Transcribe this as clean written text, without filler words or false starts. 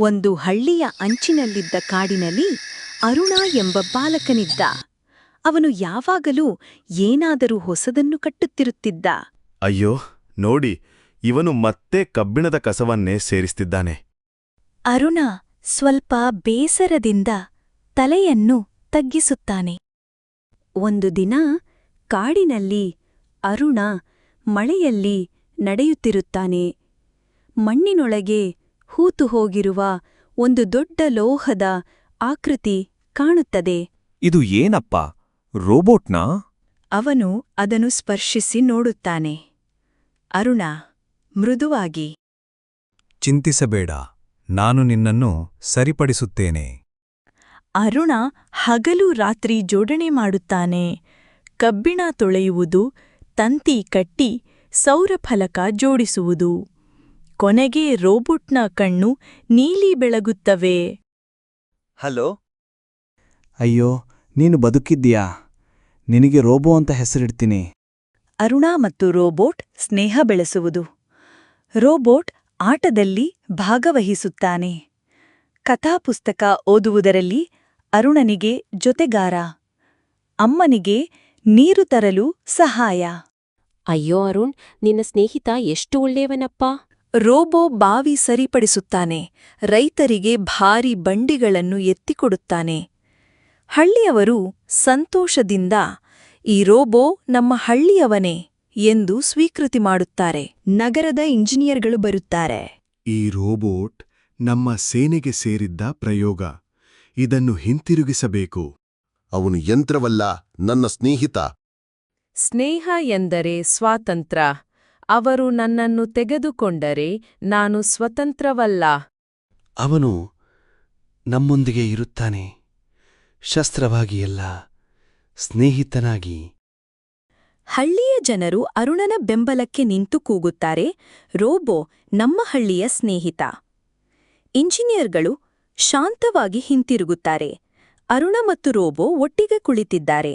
ಒಂದು ಹಳ್ಳಿಯ ಅಂಚಿನಲ್ಲಿದ್ದ ಕಾಡಿನಲ್ಲಿ ಅರುಣ ಎಂಬ ಬಾಲಕನಿದ್ದ. ಅವನು ಯಾವಾಗಲೂ ಏನಾದರೂ ಹೊಸದನ್ನು ಕಟ್ಟುತ್ತಿರುತ್ತಿದ್ದ. ಅಯ್ಯೋ ನೋಡಿ, ಇವನು ಮತ್ತೆ ಕಬ್ಬಿಣದ ಕಸವನ್ನೇ ಸೇರಿಸ್ತಿದ್ದಾನೆ. ಅರುಣ ಸ್ವಲ್ಪ ಬೇಸರದಿಂದ ತಲೆಯನ್ನು ತಗ್ಗಿಸುತ್ತಾನೆ. ಒಂದು ದಿನ ಕಾಡಿನಲ್ಲಿ ಅರುಣ ಮಳೆಯಲ್ಲಿ ನಡೆಯುತ್ತಿರುತ್ತಾನೆ. ಮಣ್ಣಿನೊಳಗೆ ಹೂತು ಹೋಗಿರುವ ಒಂದು ದೊಡ್ಡ ಲೋಹದ ಆಕೃತಿ ಕಾಣುತ್ತದೆ. ಇದು ಏನಪ್ಪ, ರೋಬೋಟ್ನಾ? ಅವನು ಅದನ್ನು ಸ್ಪರ್ಶಿಸಿ ನೋಡುತ್ತಾನೆ. ಅರುಣ ಮೃದುವಾಗಿ, ಚಿಂತಿಸಬೇಡ, ನಾನು ನಿನ್ನನ್ನು ಸರಿಪಡಿಸುತ್ತೇನೆ. ಅರುಣ ಹಗಲು ರಾತ್ರಿ ಜೋಡಣೆ ಮಾಡುತ್ತಾನೆ. ಕಬ್ಬಿಣ ತೊಳೆಯುವುದು, ತಂತಿ ಕಟ್ಟಿ ಸೌರಫಲಕ ಜೋಡಿಸುವುದು. ಕೊನೆಗೆ ರೋಬೋಟ್ನ ಕಣ್ಣು ನೀಲಿ ಬೆಳಗುತ್ತವೆ. ಹಲೋ. ಅಯ್ಯೋ, ನೀನು ಬದುಕಿದ್ದೀಯಾ? ನಿನಗೆ ರೋಬೋ ಅಂತ ಹೆಸರಿಡ್ತೀನಿ. ಅರುಣ ಮತ್ತು ರೋಬೋಟ್ ಸ್ನೇಹ ಬೆಳೆಸುವುದು. ರೋಬೋಟ್ ಆಟದಲ್ಲಿ ಭಾಗವಹಿಸುತ್ತಾನೆ. ಕಥಾಪುಸ್ತಕ ಓದುವುದರಲ್ಲಿ ಅರುಣನಿಗೆ ಜೊತೆಗಾರ. ಅಮ್ಮನಿಗೆ ನೀರು ತರಲು ಸಹಾಯ. ಅಯ್ಯೋ ಅರುಣ್, ನಿನ್ನ ಸ್ನೇಹಿತ ಎಷ್ಟು ಒಳ್ಳೆಯವನಪ್ಪ. ರೋಬೋ ಬಾವಿ ಸರಿಪಡಿಸುತ್ತಾನೆ. ರೈತರಿಗೆ ಭಾರಿ ಬಂಡಿಗಳನ್ನು ಎತ್ತಿಕೊಡುತ್ತಾನೆ. ಹಳ್ಳಿಯವರು ಸಂತೋಷದಿಂದ ಈ ರೋಬೋ ನಮ್ಮ ಹಳ್ಳಿಯವನೇ ಎಂದು ಸ್ವೀಕೃತಿ ಮಾಡುತ್ತಾರೆ. ನಗರದ ಇಂಜಿನಿಯರ್ಗಳು ಬರುತ್ತಾರೆ. ಈ ರೋಬೋಟ್ ನಮ್ಮ ಸೇನೆಗೆ ಸೇರಿದ್ದ ಪ್ರಯೋಗ. ಇದನ್ನು ಹಿಂತಿರುಗಿಸಬೇಕು. ಅವನು ಯಂತ್ರವಲ್ಲ, ನನ್ನ ಸ್ನೇಹಿತ. ಸ್ನೇಹ ಎಂದರೆ ಸ್ವಾತಂತ್ರ್ಯ. ಅವರು ನನ್ನನ್ನು ತೆಗೆದುಕೊಂಡರೆ ನಾನು ಸ್ವತಂತ್ರವಲ್ಲ. ಅವನು ನಮ್ಮೊಂದಿಗೆ ಇರುತ್ತಾನೆ, ಶಸ್ತ್ರವಾಗಿ ಅಲ್ಲ, ಸ್ನೇಹಿತನಾಗಿ. ಹಳ್ಳಿಯ ಜನರು ಅರುಣನ ಬೆಂಬಲಕ್ಕೆ ನಿಂತು ಕೂಗುತ್ತಾರೆ, ರೋಬೋ ನಮ್ಮ ಹಳ್ಳಿಯ ಸ್ನೇಹಿತ. ಇಂಜಿನಿಯರ್ಗಳು ಶಾಂತವಾಗಿ ಹಿಂತಿರುಗುತ್ತಾರೆ. ಅರುಣ ಮತ್ತು ರೋಬೋ ಒಟ್ಟಿಗೆ ಕುಳಿತಿದ್ದಾರೆ.